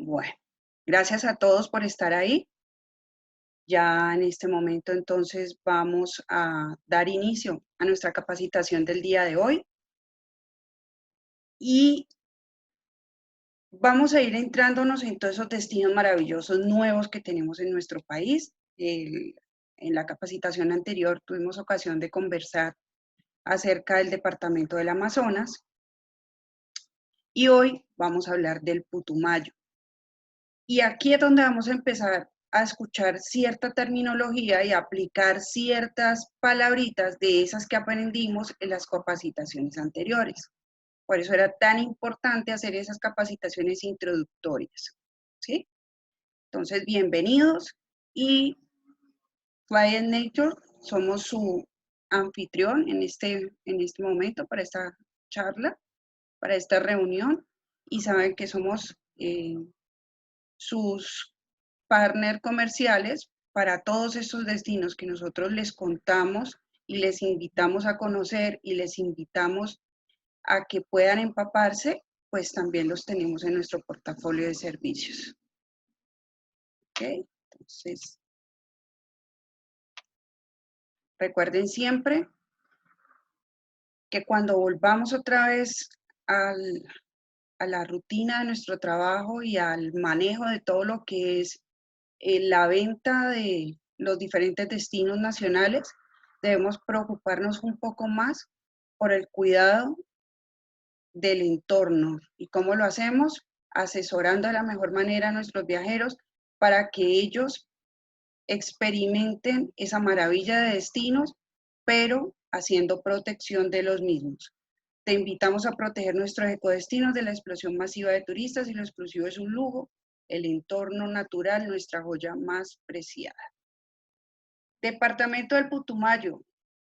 Bueno, gracias a todos por estar ahí. Ya en este momento entonces vamos a dar inicio a nuestra capacitación del día de hoy y vamos a ir entrándonos en todos esos destinos maravillosos nuevos que tenemos en nuestro país. En la capacitación anterior tuvimos ocasión de conversar acerca del departamento del Amazonas y hoy vamos a hablar del Putumayo. Y aquí es donde vamos a empezar a escuchar cierta terminología y aplicar ciertas palabritas de esas que aprendimos en las capacitaciones anteriores. Por eso era tan importante hacer esas capacitaciones introductorias, ¿sí? Entonces, bienvenidos y Fly and Nature, somos su anfitrión en este momento para esta charla, para esta reunión, y saben que somos sus partner comerciales para todos estos destinos que nosotros les contamos y les invitamos a conocer y les invitamos a que puedan empaparse, pues también los tenemos en nuestro portafolio de servicios. ¿Ok? Entonces, recuerden siempre que cuando volvamos otra vez a la rutina de nuestro trabajo y al manejo de todo lo que es la venta de los diferentes destinos nacionales, debemos preocuparnos un poco más por el cuidado del entorno. ¿Y cómo lo hacemos? Asesorando de la mejor manera a nuestros viajeros para que ellos experimenten esa maravilla de destinos, pero haciendo protección de los mismos. Te invitamos a proteger nuestros ecodestinos de la explosión masiva de turistas y lo exclusivo es un lujo, el entorno natural, nuestra joya más preciada. Departamento del Putumayo,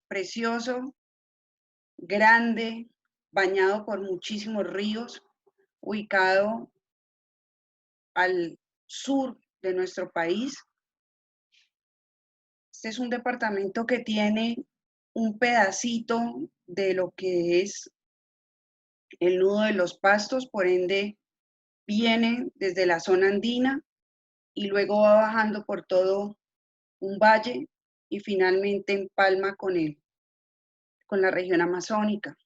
precioso, grande, bañado por muchísimos ríos, ubicado al sur de nuestro país. Este es un departamento que tiene un pedacito de lo que es el nudo de los Pastos, por ende viene desde la zona andina y luego va bajando por todo un valle y finalmente empalma con la región amazónica.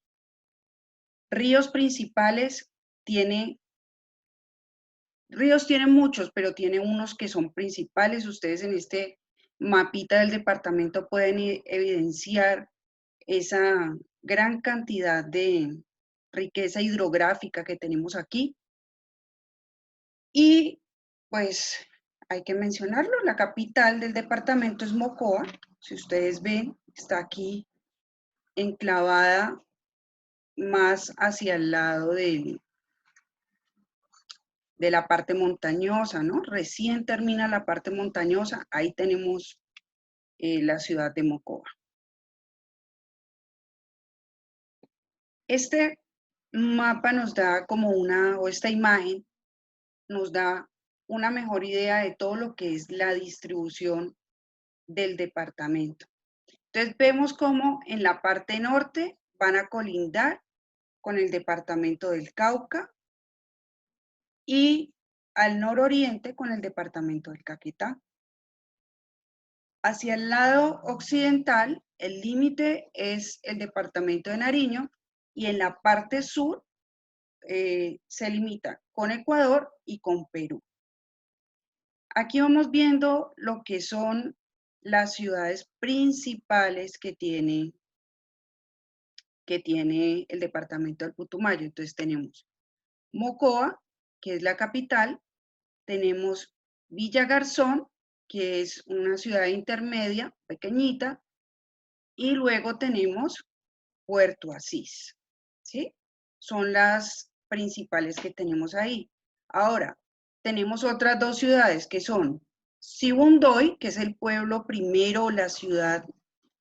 Ríos principales ríos tienen muchos, pero tiene unos que son principales. Ustedes en este mapita del departamento pueden evidenciar esa gran cantidad de riqueza hidrográfica que tenemos aquí. Y pues hay que mencionarlo, la capital del departamento es Mocoa. Si ustedes ven, está aquí enclavada más hacia el lado de la parte montañosa, ¿no? Recién termina la parte montañosa, ahí tenemos la ciudad de Mocoa. Este mapa nos da como o esta imagen nos da una mejor idea de todo lo que es la distribución del departamento. Entonces vemos cómo en la parte norte van a colindar con el departamento del Cauca y al nororiente con el departamento del Caquetá. Hacia el lado occidental, el límite es el departamento de Nariño y en la parte sur se limita con Ecuador y con Perú. Aquí vamos viendo lo que son las ciudades principales que tiene el departamento del Putumayo. Entonces tenemos Mocoa, que es la capital, tenemos Villa Garzón, que es una ciudad intermedia, pequeñita, y luego tenemos Puerto Asís, ¿sí? Son las principales que tenemos ahí. Ahora, tenemos otras dos ciudades que son Sibundoy, que es el pueblo primero, la ciudad,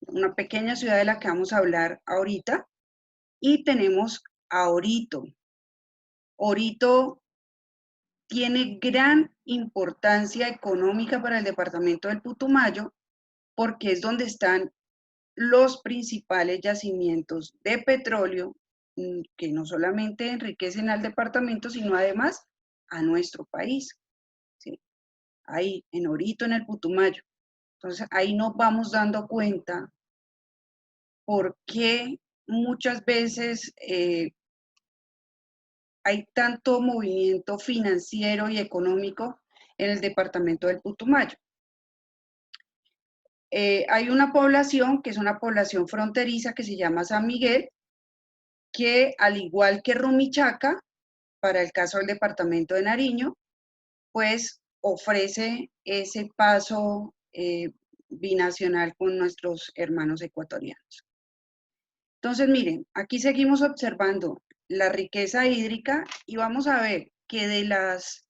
una pequeña ciudad de la que vamos a hablar ahorita, y tenemos a Orito. Orito tiene gran importancia económica para el departamento del Putumayo porque es donde están los principales yacimientos de petróleo que no solamente enriquecen al departamento, sino además a nuestro país, ¿sí? Ahí, en Orito, en el Putumayo. Entonces, ahí nos vamos dando cuenta por qué muchas veces hay tanto movimiento financiero y económico en el departamento del Putumayo. Hay una población que es una población fronteriza que se llama San Miguel, que al igual que Rumichaca, para el caso del departamento de Nariño, pues ofrece ese paso binacional con nuestros hermanos ecuatorianos. Entonces, miren, aquí seguimos observando la riqueza hídrica y vamos a ver que de las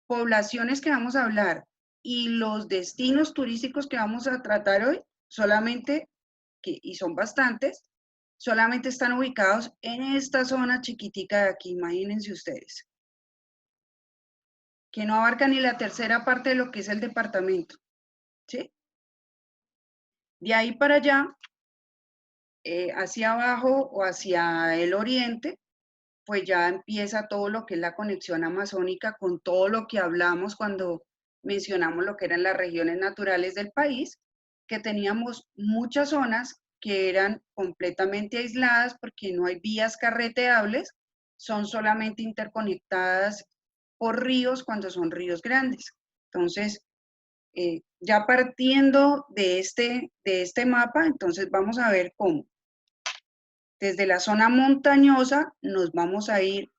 poblaciones que vamos a hablar y los destinos turísticos que vamos a tratar hoy, solamente, y son bastantes, solamente están ubicados en esta zona chiquitica de aquí, imagínense ustedes, que no abarca ni la tercera parte de lo que es el departamento, ¿sí? De ahí para allá, hacia abajo o hacia el oriente, pues ya empieza todo lo que es la conexión amazónica con todo lo que hablamos cuando mencionamos lo que eran las regiones naturales del país, que teníamos muchas zonas que eran completamente aisladas porque no hay vías carreteables, son solamente interconectadas por ríos cuando son ríos grandes. Entonces, ya partiendo de este mapa, entonces vamos a ver cómo desde la zona montañosa nos vamos a ir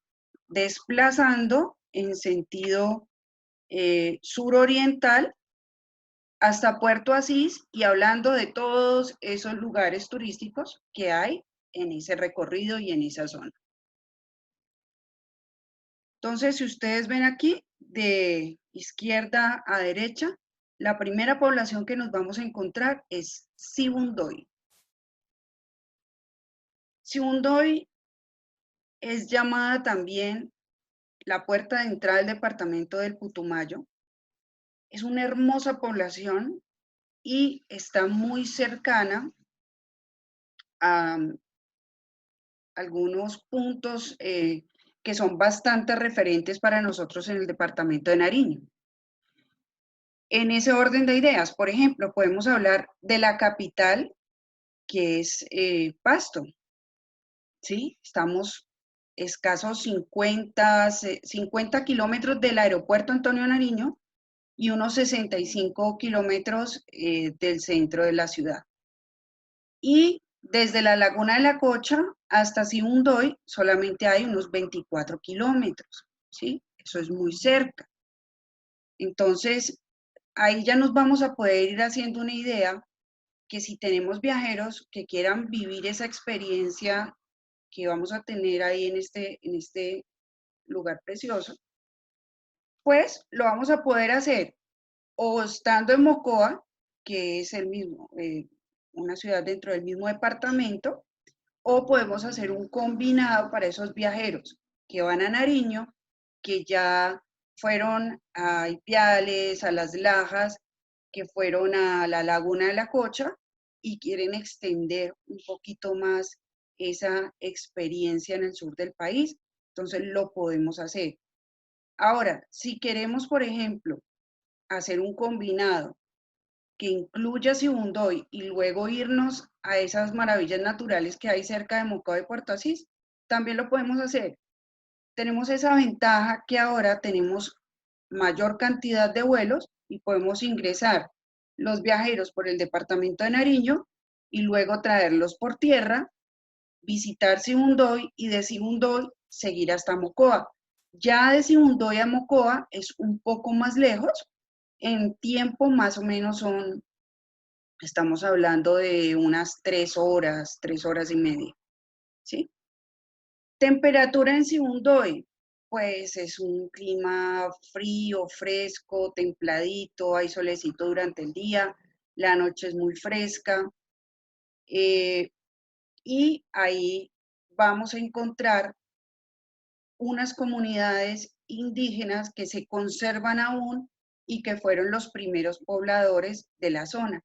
desplazando en sentido suroriental hasta Puerto Asís y hablando de todos esos lugares turísticos que hay en ese recorrido y en esa zona. Entonces, si ustedes ven aquí, de izquierda a derecha, la primera población que nos vamos a encontrar es Sibundoy. Sibundoy es llamada también la puerta de entrada del departamento del Putumayo. Es una hermosa población y está muy cercana a algunos puntos que son bastante referentes para nosotros en el departamento de Nariño. En ese orden de ideas, por ejemplo, podemos hablar de la capital, que es Pasto, ¿sí? Estamos escasos 50 kilómetros del aeropuerto Antonio Nariño y unos 65 kilómetros del centro de la ciudad. Y desde la Laguna de la Cocha hasta Sibundoy solamente hay unos 24 kilómetros, ¿sí? Eso es muy cerca. Entonces, ahí ya nos vamos a poder ir haciendo una idea que si tenemos viajeros que quieran vivir esa experiencia que vamos a tener ahí en este lugar precioso, pues lo vamos a poder hacer o estando en Mocoa, que es el mismo, una ciudad dentro del mismo departamento, o podemos hacer un combinado para esos viajeros que van a Nariño, que ya fueron a Ipiales, a Las Lajas, que fueron a la Laguna de la Cocha y quieren extender un poquito más esa experiencia en el sur del país, entonces lo podemos hacer. Ahora, si queremos, por ejemplo, hacer un combinado que incluya Sibundoy y luego irnos a esas maravillas naturales que hay cerca de Mocoa de Puerto Asís, también lo podemos hacer. Tenemos esa ventaja que ahora tenemos mayor cantidad de vuelos y podemos ingresar los viajeros por el departamento de Nariño y luego traerlos por tierra, visitar Sibundoy y de Sibundoy seguir hasta Mocoa. Ya de Sibundoy a Mocoa es un poco más lejos, en tiempo más o menos estamos hablando de unas 3 horas y media, ¿sí? Temperatura en Sibundoy, pues es un clima frío, fresco, templadito, hay solecito durante el día, la noche es muy fresca, y ahí vamos a encontrar unas comunidades indígenas que se conservan aún y que fueron los primeros pobladores de la zona,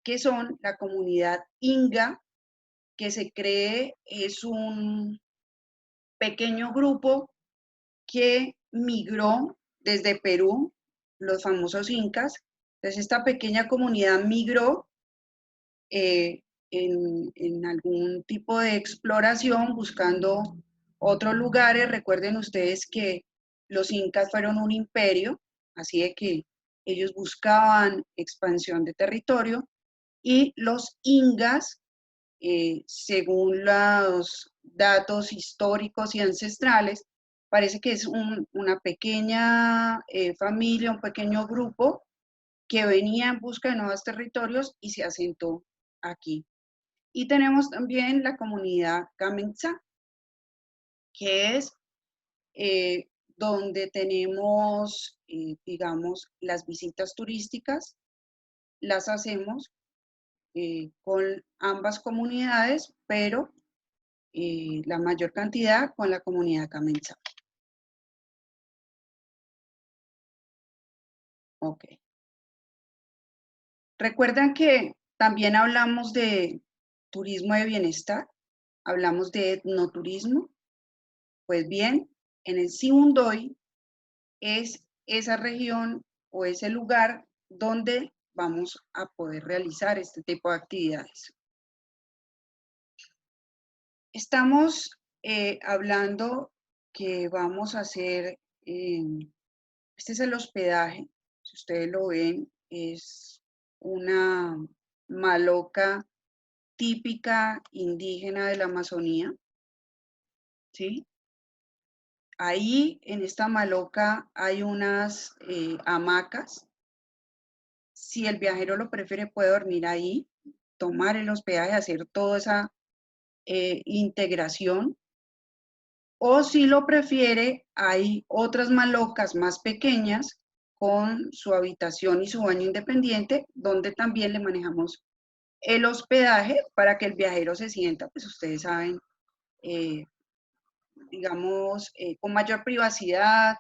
que son la comunidad Inga, que se cree es un pequeño grupo que migró desde Perú, los famosos incas. Entonces esta pequeña comunidad migró en algún tipo de exploración buscando otros lugares. Recuerden ustedes que los incas fueron un imperio, así de que ellos buscaban expansión de territorio, y los ingas, según los datos históricos y ancestrales, parece que es una pequeña familia, un pequeño grupo que venía en busca de nuevos territorios y se asentó aquí. Y tenemos también la comunidad Kamenza, que es donde tenemos, digamos, las visitas turísticas, las hacemos con ambas comunidades, pero la mayor cantidad con la comunidad Kamenza. Ok. Recuerdan que también hablamos de turismo de bienestar, hablamos de etnoturismo. Pues bien, en el Sibundoy es esa región o ese lugar donde vamos a poder realizar este tipo de actividades. Estamos hablando que vamos a hacer, este es el hospedaje, si ustedes lo ven, es una maloca típica indígena de la Amazonía, ¿sí? Ahí en esta maloca hay unas hamacas. Si el viajero lo prefiere, puede dormir ahí, tomar el hospedaje, hacer toda esa integración. O si lo prefiere, hay otras malocas más pequeñas con su habitación y su baño independiente, donde también le manejamos el hospedaje para que el viajero se sienta, pues ustedes saben, eh, digamos, con mayor privacidad.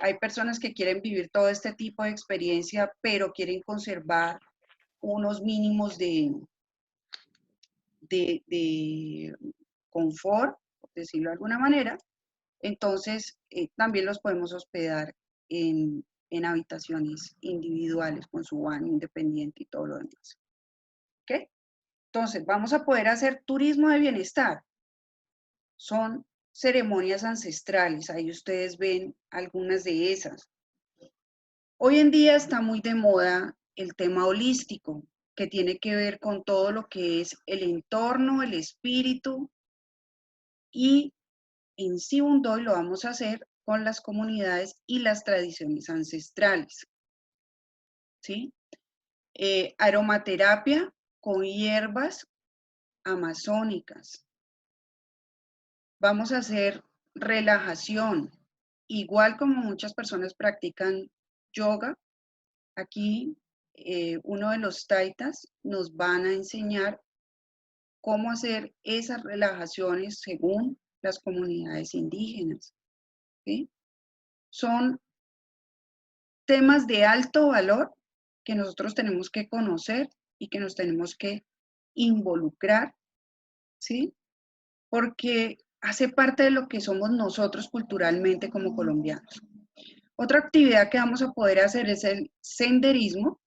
Hay personas que quieren vivir todo este tipo de experiencia, pero quieren conservar unos mínimos de confort, por decirlo de alguna manera. Entonces, también los podemos hospedar en habitaciones individuales con su baño independiente y todo lo demás. ¿Ok? Entonces, vamos a poder hacer turismo de bienestar. Son ceremonias ancestrales, ahí ustedes ven algunas de esas. Hoy en día está muy de moda el tema holístico, que tiene que ver con todo lo que es el entorno, el espíritu, y en Sibundoy lo vamos a hacer con las comunidades y las tradiciones ancestrales, ¿sí? Aromaterapia con hierbas amazónicas. Vamos a hacer relajación, igual como muchas personas practican yoga. Aquí uno de los taitas nos van a enseñar cómo hacer esas relajaciones según las comunidades indígenas, ¿sí? Son temas de alto valor que nosotros tenemos que conocer y que nos tenemos que involucrar, ¿sí? Porque hace parte de lo que somos nosotros culturalmente como colombianos. Otra actividad que vamos a poder hacer es el senderismo.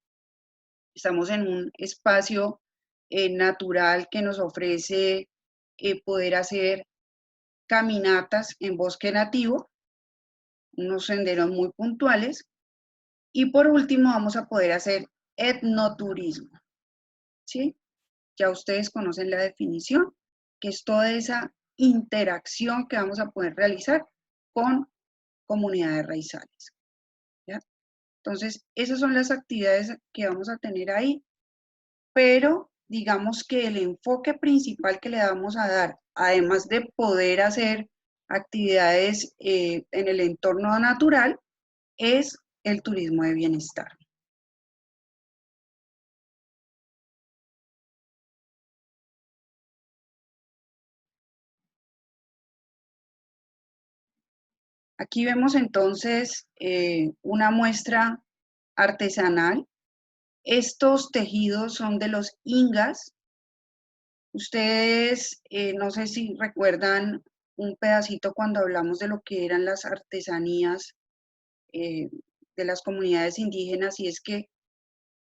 Estamos en un espacio natural que nos ofrece poder hacer caminatas en bosque nativo, unos senderos muy puntuales. Y por último, vamos a poder hacer etnoturismo, ¿sí? Ya ustedes conocen la definición, que es toda esa interacción que vamos a poder realizar con comunidades raizales, ¿ya? Entonces, esas son las actividades que vamos a tener ahí, pero digamos que el enfoque principal que le vamos a dar, además de poder hacer actividades en el entorno natural, es el turismo de bienestar. Aquí vemos entonces una muestra artesanal. Estos tejidos son de los ingas. Ustedes, no sé si recuerdan un pedacito cuando hablamos de lo que eran las artesanías de las comunidades indígenas, y es que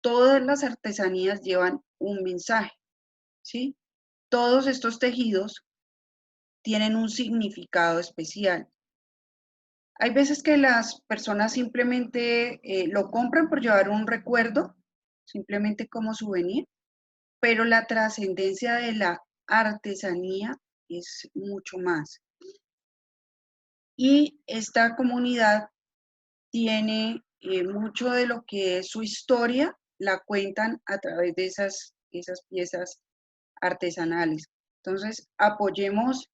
todas las artesanías llevan un mensaje, ¿sí? Todos estos tejidos tienen un significado especial. Hay veces que las personas simplemente lo compran por llevar un recuerdo, simplemente como souvenir, pero la trascendencia de la artesanía es mucho más. Y esta comunidad tiene mucho de lo que es su historia, la cuentan a través de esas piezas artesanales. Entonces, apoyemos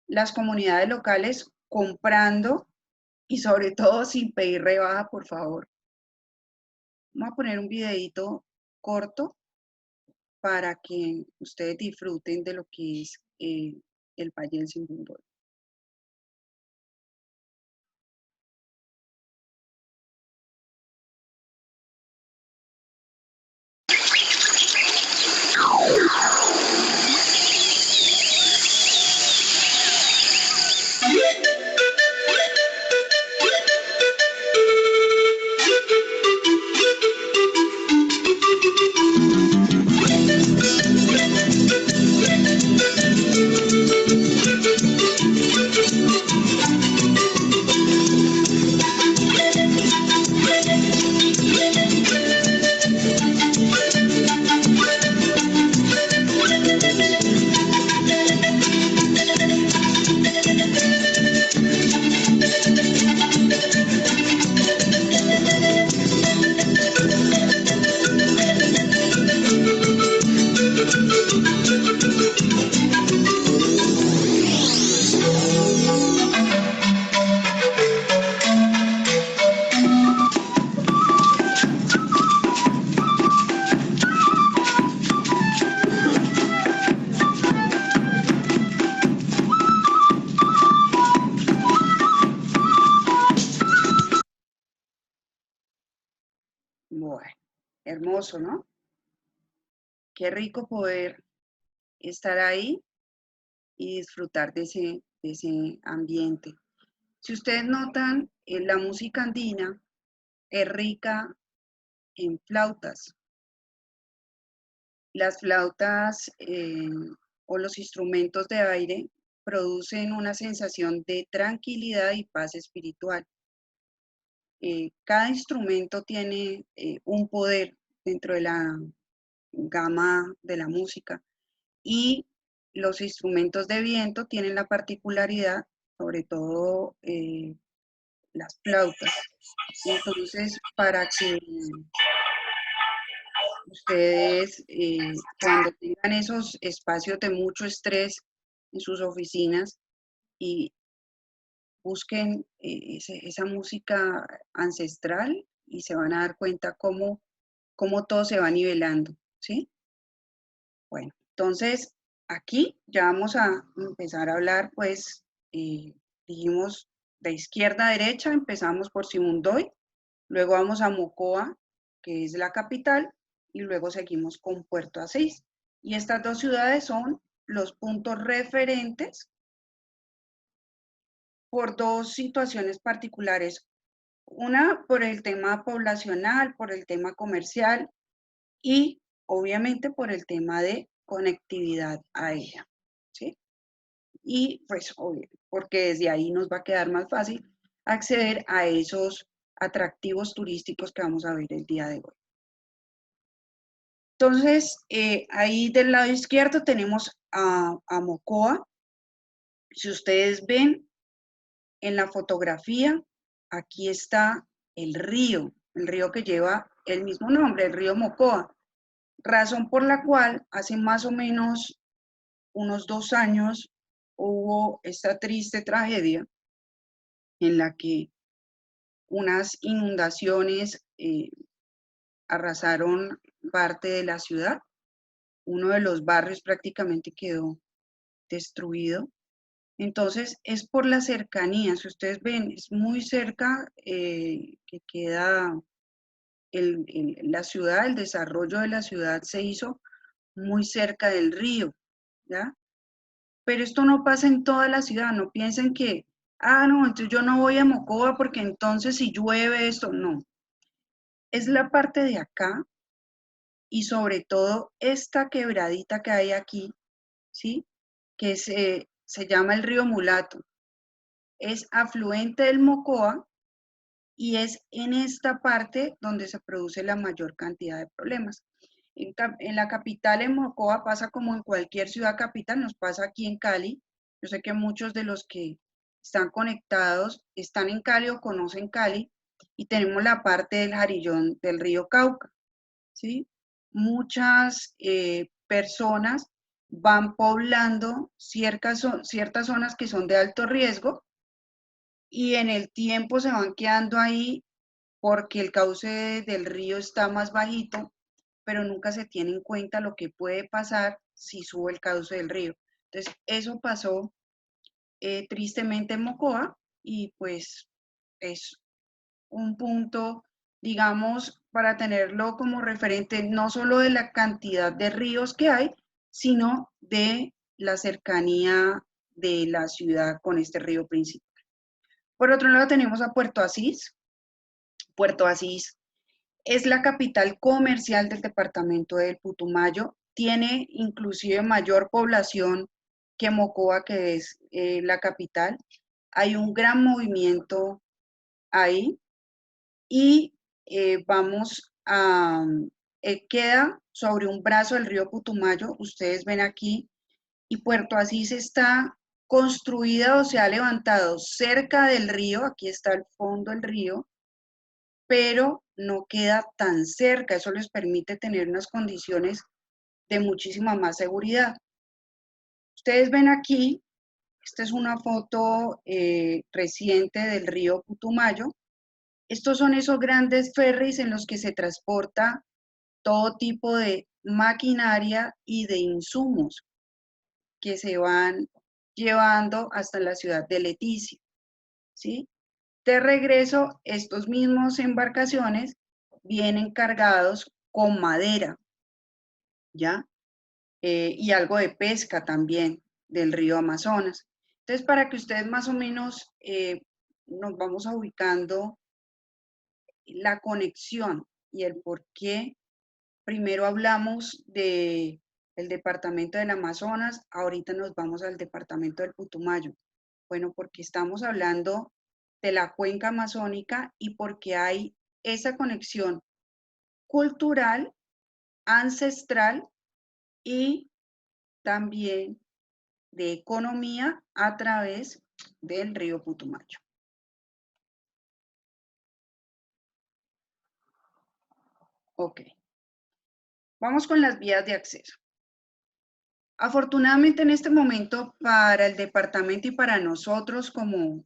las comunidades locales comprando y sobre todo sin pedir rebaja, por favor. Vamos a poner un videito corto para que ustedes disfruten de lo que es el Valle del Sibundoy. Bueno, hermoso, ¿no? Qué rico poder estar ahí y disfrutar de ese ambiente. Si ustedes notan, la música andina es rica en flautas. Las flautas o los instrumentos de aire producen una sensación de tranquilidad y paz espiritual. Cada instrumento tiene un poder dentro de la gama de la música, y los instrumentos de viento tienen la particularidad, sobre todo las flautas. Entonces, para que ustedes cuando tengan esos espacios de mucho estrés en sus oficinas y busquen esa música ancestral, y se van a dar cuenta cómo todo se va nivelando, ¿sí? Bueno, entonces aquí ya vamos a empezar a hablar, pues, dijimos de izquierda a derecha, empezamos por Sibundoy, luego vamos a Mocoa, que es la capital, y luego seguimos con Puerto Asís. Y estas dos ciudades son los puntos referentes por dos situaciones particulares. Una por el tema poblacional, por el tema comercial y obviamente por el tema de conectividad aérea, ¿sí? Y pues porque desde ahí nos va a quedar más fácil acceder a esos atractivos turísticos que vamos a ver el día de hoy. Entonces, ahí del lado izquierdo tenemos a Mocoa. Si ustedes ven en la fotografía, aquí está el río que lleva el mismo nombre, el río Mocoa, razón por la cual hace más o menos unos 2 años hubo esta triste tragedia en la que unas inundaciones arrasaron parte de la ciudad. Uno de los barrios prácticamente quedó destruido. Entonces, es por la cercanía. Si ustedes ven, es muy cerca que queda la ciudad, el desarrollo de la ciudad se hizo muy cerca del río, ¿ya? Pero esto no pasa en toda la ciudad, no piensen que, ah, no, entonces yo no voy a Mocoa porque entonces si llueve esto, no. Es la parte de acá y sobre todo esta quebradita que hay aquí, ¿sí? Que se llama el río Mulato. Es afluente del Mocoa y es en esta parte donde se produce la mayor cantidad de problemas. En la capital, en Mocoa, pasa como en cualquier ciudad capital, nos pasa aquí en Cali. Yo sé que muchos de los que están conectados están en Cali o conocen Cali y tenemos la parte del Jarillón del río Cauca, ¿sí? Muchas personas van poblando ciertas zonas que son de alto riesgo y en el tiempo se van quedando ahí porque el cauce del río está más bajito, pero nunca se tiene en cuenta lo que puede pasar si sube el cauce del río. Entonces, eso pasó tristemente en Mocoa y pues es un punto, digamos, para tenerlo como referente no solo de la cantidad de ríos que hay, sino de la cercanía de la ciudad con este río principal. Por otro lado tenemos a Puerto Asís. Puerto Asís es la capital comercial del departamento del Putumayo, tiene inclusive mayor población que Mocoa, que es la capital. Hay un gran movimiento ahí y vamos a, queda sobre un brazo del río Putumayo, ustedes ven aquí, y Puerto Asís está construida o se ha levantado cerca del río, aquí está el fondo del río, pero no queda tan cerca, eso les permite tener unas condiciones de muchísima más seguridad. Ustedes ven aquí, esta es una foto reciente del río Putumayo. Estos son esos grandes ferries en los que se transporta todo tipo de maquinaria y de insumos que se van llevando hasta la ciudad de Leticia, ¿sí? De regreso, estos mismos embarcaciones vienen cargados con madera, ¿ya? Y algo de pesca también del río Amazonas. Entonces, para que ustedes más o menos nos vamos a ubicando la conexión y el por qué primero hablamos de el departamento del Amazonas, ahorita nos vamos al departamento del Putumayo. Bueno, porque estamos hablando de la cuenca amazónica y porque hay esa conexión cultural, ancestral y también de economía a través del río Putumayo. Ok, vamos con las vías de acceso. Afortunadamente en este momento para el departamento y para nosotros como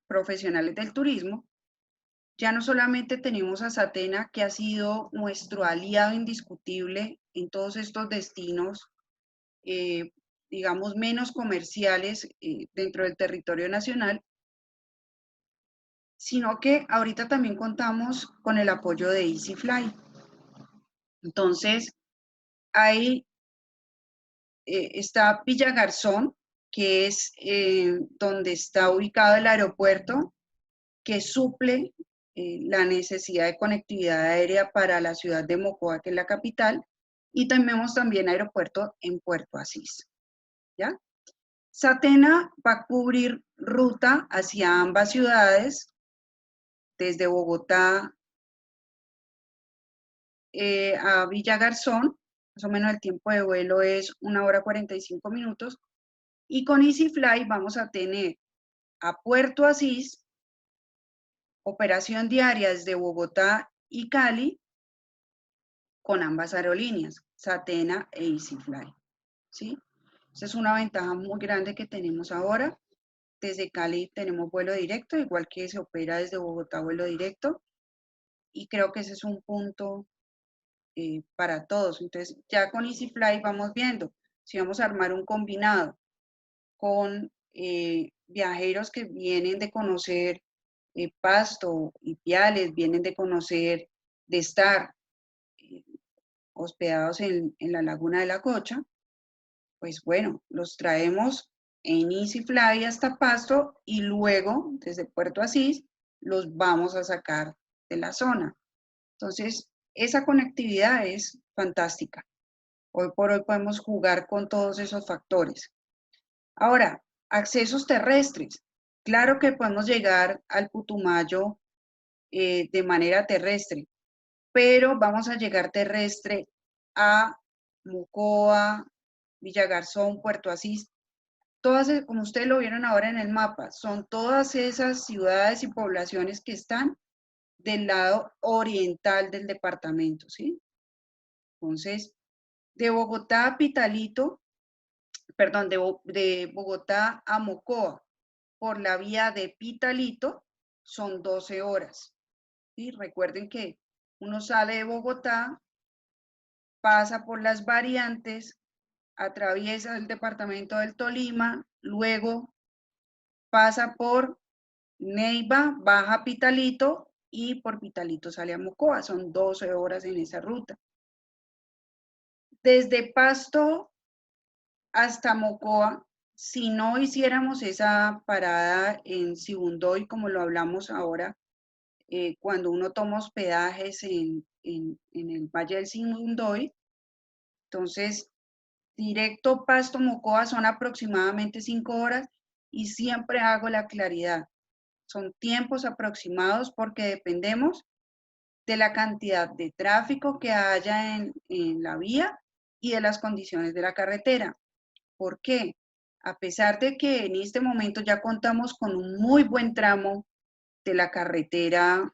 profesionales del turismo, ya no solamente tenemos a Satena, que ha sido nuestro aliado indiscutible en todos estos destinos, eh, digamos, menos comerciales dentro del territorio nacional, sino que ahorita también contamos con el apoyo de EasyFly. Entonces, ahí está Villa Garzón, que es donde está ubicado el aeropuerto, que suple la necesidad de conectividad aérea para la ciudad de Mocoa, que es la capital, y tenemos también aeropuerto en Puerto Asís, ¿ya? Satena va a cubrir ruta hacia ambas ciudades, desde Bogotá a Villa Garzón, más o menos el tiempo de vuelo es 1 hora 45 minutos, y con EasyFly vamos a tener a Puerto Asís, operación diaria desde Bogotá y Cali, con ambas aerolíneas, Satena e EasyFly, ¿sí? Esa es una ventaja muy grande que tenemos ahora. Desde Cali tenemos vuelo directo, igual que se opera desde Bogotá vuelo directo, y creo que ese es un punto para todos. Entonces, ya con EasyFly vamos viendo si vamos a armar un combinado con viajeros que vienen de conocer Pasto y Piales, vienen de conocer, de estar hospedados en la Laguna de la Cocha, pues bueno, los traemos en EasyFly hasta Pasto y luego desde Puerto Asís los vamos a sacar de la zona. Entonces, esa conectividad es fantástica. Hoy por hoy podemos jugar con todos esos factores. Ahora, accesos terrestres. Claro que podemos llegar al Putumayo de manera terrestre, pero vamos a llegar terrestre a Mocoa, Villagarzón, Puerto Asís. Todas, como ustedes lo vieron ahora en el mapa, son todas esas ciudades y poblaciones que están del lado oriental del departamento, ¿sí? Entonces, de Bogotá a Pitalito, perdón, de Bogotá a Mocoa, por la vía de Pitalito, son 12 horas. ¿Sí? Recuerden que uno sale de Bogotá, pasa por las variantes, atraviesa el departamento del Tolima, luego pasa por Neiva, baja a Pitalito y por Pitalito sale a Mocoa. Son 12 horas en esa ruta. Desde Pasto hasta Mocoa, si no hiciéramos esa parada en Sibundoy, como lo hablamos ahora, cuando uno toma hospedajes en el Valle del Sibundoy, entonces directo Pasto Mocoa son aproximadamente 5 horas y siempre hago la claridad. Son tiempos aproximados porque dependemos de la cantidad de tráfico que haya en la vía y de las condiciones de la carretera. ¿Por qué? A pesar de que en este momento ya contamos con un muy buen tramo de la carretera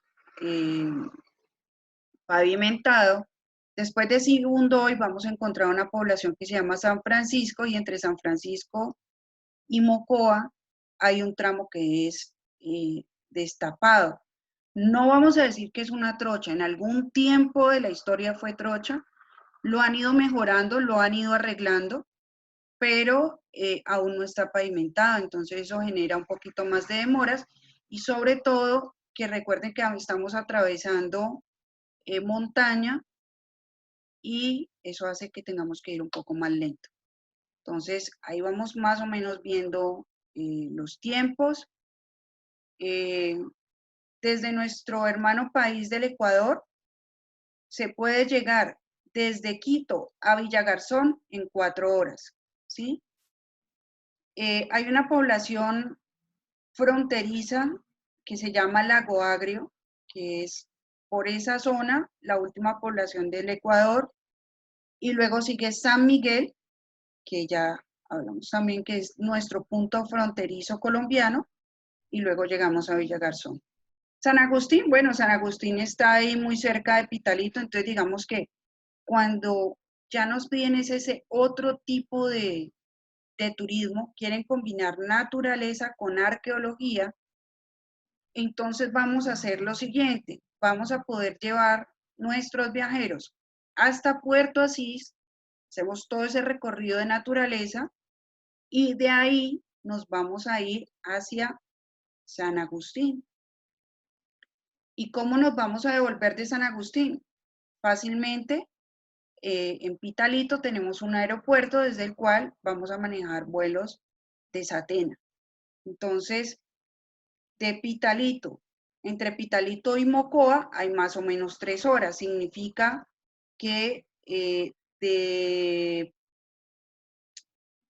pavimentado, después de Sibundoy vamos a encontrar una población que se llama San Francisco y entre San Francisco y Mocoa hay un tramo que es destapado. No vamos a decir que es una trocha, en algún tiempo de la historia fue trocha, lo han ido mejorando, lo han ido arreglando, pero aún no está pavimentado, entonces eso genera un poquito más de demoras y sobre todo que recuerden que estamos atravesando montaña y eso hace que tengamos que ir un poco más lento. Entonces ahí vamos más o menos viendo los tiempos. Desde nuestro hermano país del Ecuador se puede llegar desde Quito a Villagarzón en 4 horas, ¿sí? Hay una población fronteriza que se llama Lago Agrio, que es por esa zona la última población del Ecuador, y luego sigue San Miguel, que ya hablamos también que es nuestro punto fronterizo colombiano, y luego llegamos a Villagarzón. San Agustín, bueno, San Agustín está ahí muy cerca de Pitalito, entonces digamos que cuando ya nos piden ese otro tipo de turismo, quieren combinar naturaleza con arqueología, entonces vamos a hacer lo siguiente, vamos a poder llevar nuestros viajeros hasta Puerto Asís, hacemos todo ese recorrido de naturaleza y de ahí nos vamos a ir hacia San Agustín. ¿Y cómo nos vamos a devolver de San Agustín? Fácilmente, en Pitalito tenemos un aeropuerto desde el cual vamos a manejar vuelos de Satena. Entonces, de Pitalito, entre Pitalito y Mocoa hay más o menos 3 horas. Significa que desde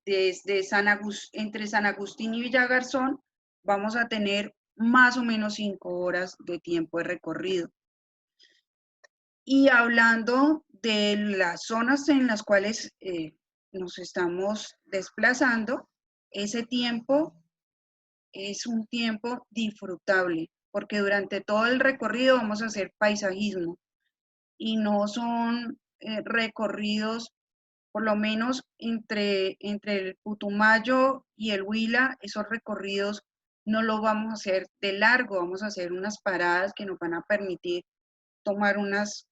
entre San Agustín y Villagarzón vamos a tener más o menos 5 horas de tiempo de recorrido. Y hablando de las zonas en las cuales nos estamos desplazando, ese tiempo es un tiempo disfrutable, porque durante todo el recorrido vamos a hacer paisajismo y no son recorridos, por lo menos entre el Putumayo y el Huila, esos recorridos no los vamos a hacer de largo, vamos a hacer unas paradas que nos van a permitir tomar unas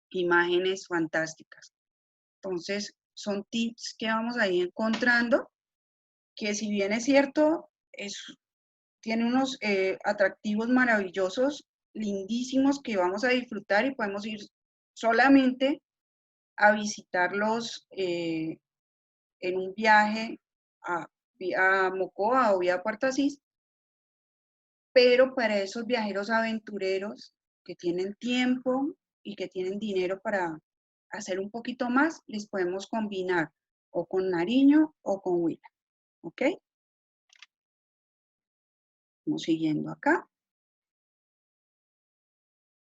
imágenes fantásticas. Entonces, son tips que vamos a ir encontrando, que si bien es cierto, tiene unos atractivos maravillosos, lindísimos, que vamos a disfrutar y podemos ir solamente a visitarlos en un viaje a Mocoa o vía Puerto Asís, pero para esos viajeros aventureros que tienen tiempo y que tienen dinero para hacer un poquito más, les podemos combinar o con Nariño o con Huila, ¿ok? Vamos siguiendo acá.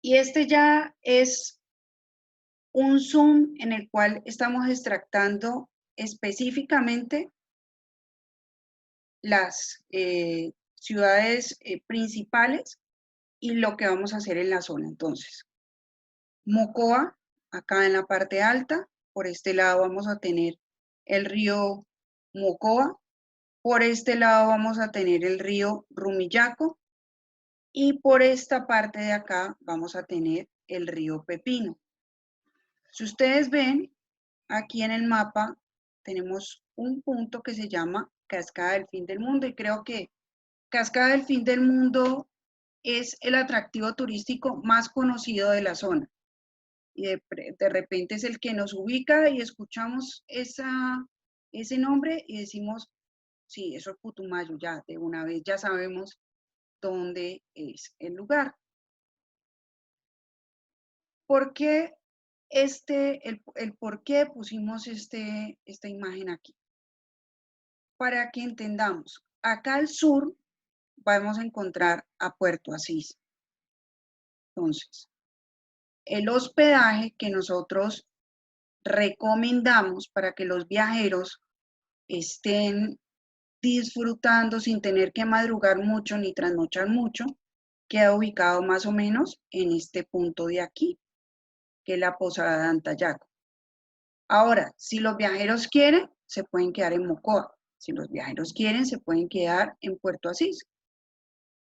Y este ya es un zoom en el cual estamos extractando específicamente las ciudades principales y lo que vamos a hacer en la zona. Entonces, Mocoa, acá en la parte alta, por este lado vamos a tener el río Mocoa, por este lado vamos a tener el río Rumillaco y por esta parte de acá vamos a tener el río Pepino. Si ustedes ven, aquí en el mapa tenemos un punto que se llama Cascada del Fin del Mundo y creo que Cascada del Fin del Mundo es el atractivo turístico más conocido de la zona. Y de repente es el que nos ubica y escuchamos ese nombre y decimos, sí, eso es Putumayo, ya de una vez ya sabemos dónde es el lugar. ¿Por qué el por qué pusimos esta imagen aquí? Para que entendamos, acá al sur vamos a encontrar a Puerto Asís. Entonces, el hospedaje que nosotros recomendamos para que los viajeros estén disfrutando sin tener que madrugar mucho ni trasnochar mucho, queda ubicado más o menos en este punto de aquí, que es la Posada de Antayaco. Ahora, si los viajeros quieren, se pueden quedar en Mocoa. Si los viajeros quieren, se pueden quedar en Puerto Asís.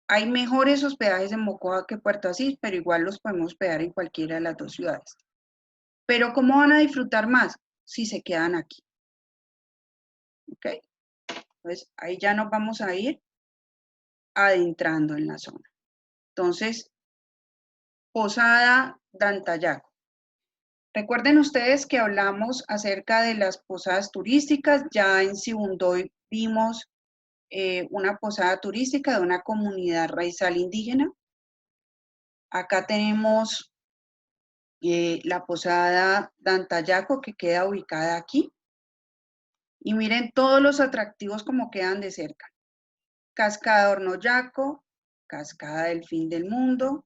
Hay mejores hospedajes en Mocoa que Puerto Asís, pero igual los podemos hospedar en cualquiera de las dos ciudades. Pero ¿cómo van a disfrutar más? Si se quedan aquí. ¿Ok? Entonces, ahí ya nos vamos a ir adentrando en la zona. Entonces, Posada de Antayaco. Recuerden ustedes que hablamos acerca de las posadas turísticas. Ya en Sibundoy vimos una posada turística de una comunidad raizal indígena. Acá tenemos la posada de Antayaco que queda ubicada aquí. Y miren todos los atractivos como quedan de cerca. Cascada de Hornoyaco, Cascada del Fin del Mundo,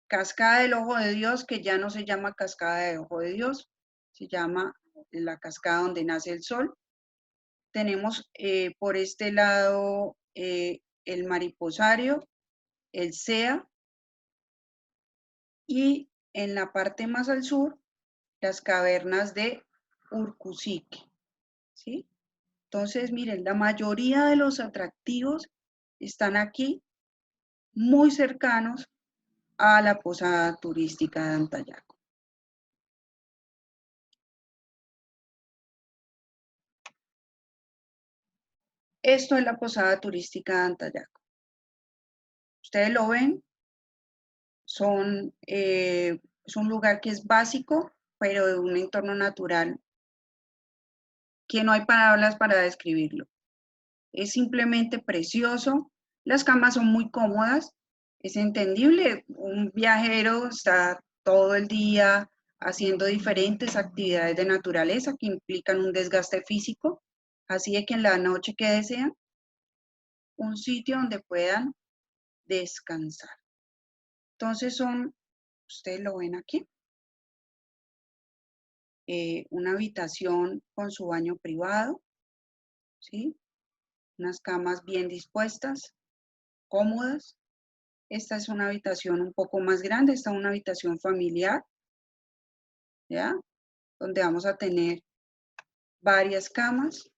Cascada del Ojo de Dios, que ya no se llama Cascada del Ojo de Dios, se llama la cascada donde nace el sol. Tenemos por este lado el Mariposario, el SEA, y en la parte más al sur, las cavernas de Urcusique, ¿sí? Entonces, miren, la mayoría de los atractivos están aquí, muy cercanos a la posada turística de Antayaco. Esto es la posada turística de Antayaco. Ustedes lo ven, es un lugar que es básico, pero de un entorno natural que no hay palabras para describirlo. Es simplemente precioso, las camas son muy cómodas, es entendible, un viajero está todo el día haciendo diferentes actividades de naturaleza que implican un desgaste físico, así de que en la noche que desean, un sitio donde puedan descansar. Entonces ustedes lo ven aquí, una habitación con su baño privado, ¿sí? Unas camas bien dispuestas, cómodas. Esta es una habitación un poco más grande, esta es una habitación familiar, ¿ya? Donde vamos a tener varias camas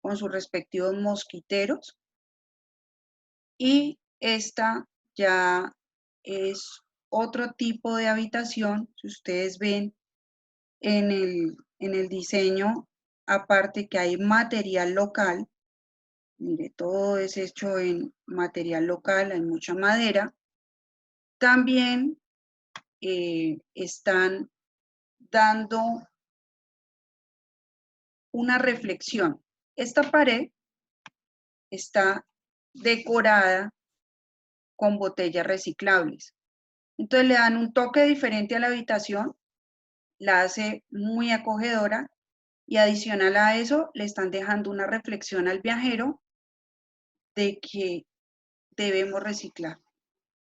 con sus respectivos mosquiteros. Y esta ya es otro tipo de habitación, si ustedes ven en el diseño, aparte que hay material local, mire, todo es hecho en material local, hay mucha madera. También están dando una reflexión. Esta pared está decorada con botellas reciclables. Entonces le dan un toque diferente a la habitación, la hace muy acogedora y adicional a eso le están dejando una reflexión al viajero de que debemos reciclar,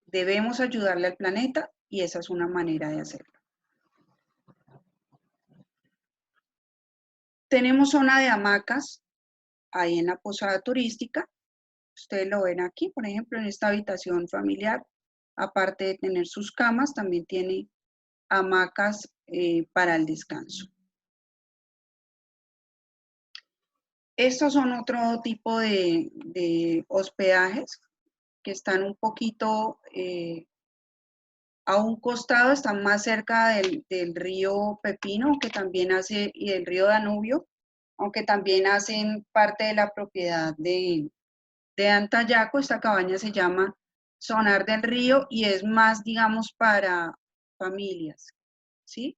debemos ayudarle al planeta y esa es una manera de hacerlo. Tenemos zona de hamacas ahí en la posada turística. Ustedes lo ven aquí, por ejemplo, en esta habitación familiar, aparte de tener sus camas, también tiene hamacas para el descanso. Estos son otro tipo de hospedajes que están un poquito a un costado, están más cerca del río Pepino, que también hace, y del río Danubio, aunque también hacen parte de la propiedad de Antayaco. Esta cabaña se llama Sonar del Río y es más, digamos, para familias, ¿sí?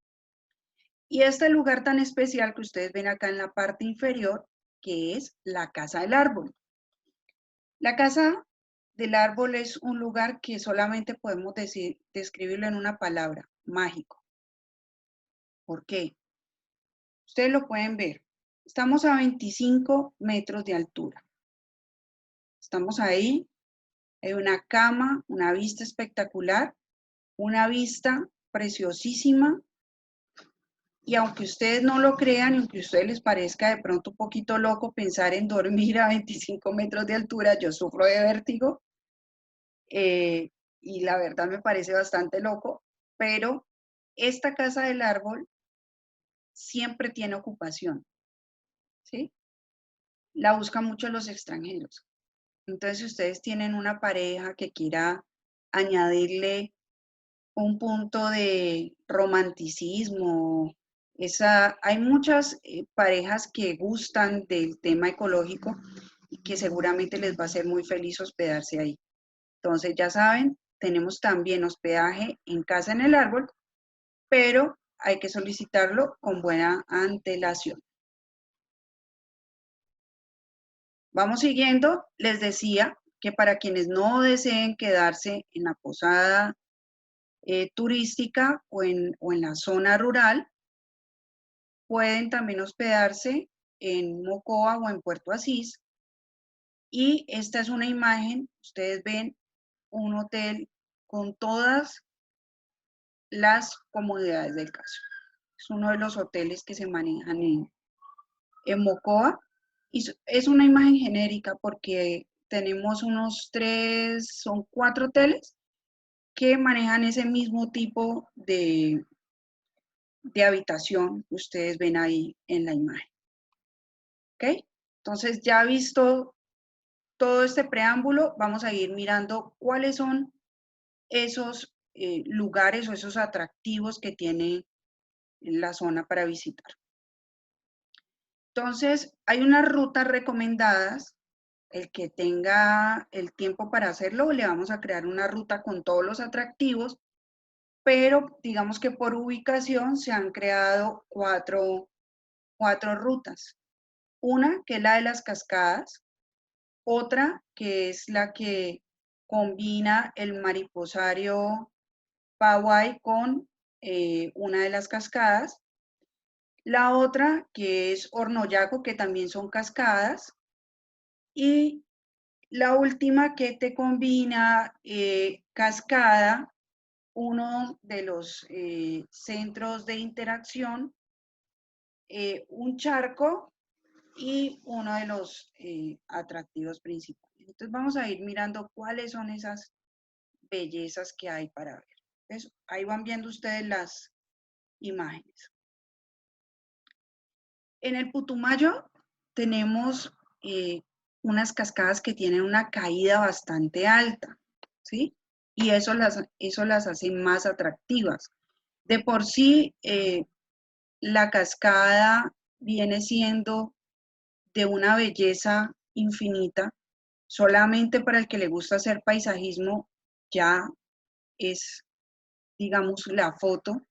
Y este lugar tan especial que ustedes ven acá en la parte inferior, que es la Casa del Árbol. La Casa del Árbol es un lugar que solamente podemos describirlo en una palabra, mágico. ¿Por qué? Ustedes lo pueden ver. Estamos a 25 metros de altura. Estamos ahí, hay una cama, una vista espectacular, una vista preciosísima. Y aunque ustedes no lo crean, y aunque a ustedes les parezca de pronto un poquito loco pensar en dormir a 25 metros de altura, yo sufro de vértigo, y la verdad me parece bastante loco, pero esta Casa del Árbol siempre tiene ocupación, ¿sí? La buscan mucho los extranjeros. Entonces, si ustedes tienen una pareja que quiera añadirle un punto de romanticismo, hay muchas parejas que gustan del tema ecológico y que seguramente les va a ser muy feliz hospedarse ahí. Entonces, ya saben, tenemos también hospedaje en Casa en el Árbol, pero hay que solicitarlo con buena antelación. Vamos siguiendo, les decía que para quienes no deseen quedarse en la posada turística o en la zona rural, pueden también hospedarse en Mocoa o en Puerto Asís. Y esta es una imagen, ustedes ven un hotel con todas las comodidades del caso. Es uno de los hoteles que se manejan en Mocoa. Y es una imagen genérica porque tenemos son 4 hoteles que manejan ese mismo tipo de habitación que ustedes ven ahí en la imagen. ¿Ok? Entonces, ya visto todo este preámbulo, vamos a ir mirando cuáles son esos lugares o esos atractivos que tiene la zona para visitar. Entonces, hay unas rutas recomendadas. El que tenga el tiempo para hacerlo, le vamos a crear una ruta con todos los atractivos, pero digamos que por ubicación se han creado cuatro rutas. Una que es la de las cascadas, otra que es la que combina el mariposario Pawai con una de las cascadas. La otra que es Hornoyaco, que también son cascadas. Y la última que te combina cascada, uno de los centros de interacción, un charco y uno de los atractivos principales. Entonces vamos a ir mirando cuáles son esas bellezas que hay para ver. Entonces, ahí van viendo ustedes las imágenes. En el Putumayo tenemos unas cascadas que tienen una caída bastante alta, ¿sí? Y eso las hace más atractivas. De por sí, la cascada viene siendo de una belleza infinita. Solamente para el que le gusta hacer paisajismo ya es, digamos, la foto.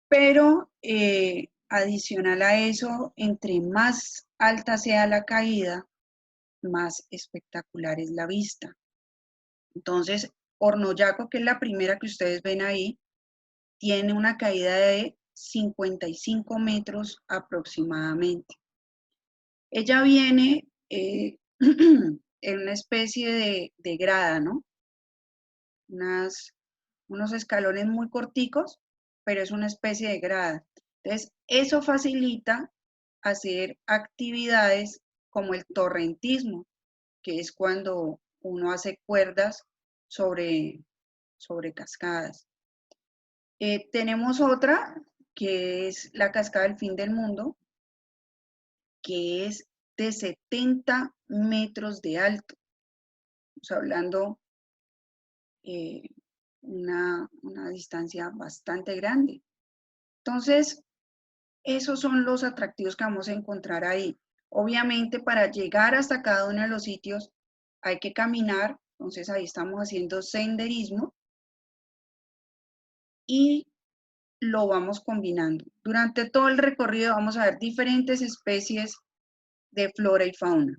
Pero Adicional a eso, entre más alta sea la caída, más espectacular es la vista. Entonces, Hornoyaco, que es la primera que ustedes ven ahí, tiene una caída de 55 metros aproximadamente. Ella viene en una especie de grada, ¿no? Unos escalones muy corticos, pero es una especie de grada. Entonces, eso facilita hacer actividades como el torrentismo, que es cuando uno hace cuerdas sobre cascadas. Tenemos otra, que es la cascada del fin del mundo, que es de 70 metros de alto. Estamos hablando una distancia bastante grande. Entonces, esos son los atractivos que vamos a encontrar ahí. Obviamente, para llegar hasta cada uno de los sitios hay que caminar, entonces ahí estamos haciendo senderismo y lo vamos combinando. Durante todo el recorrido vamos a ver diferentes especies de flora y fauna,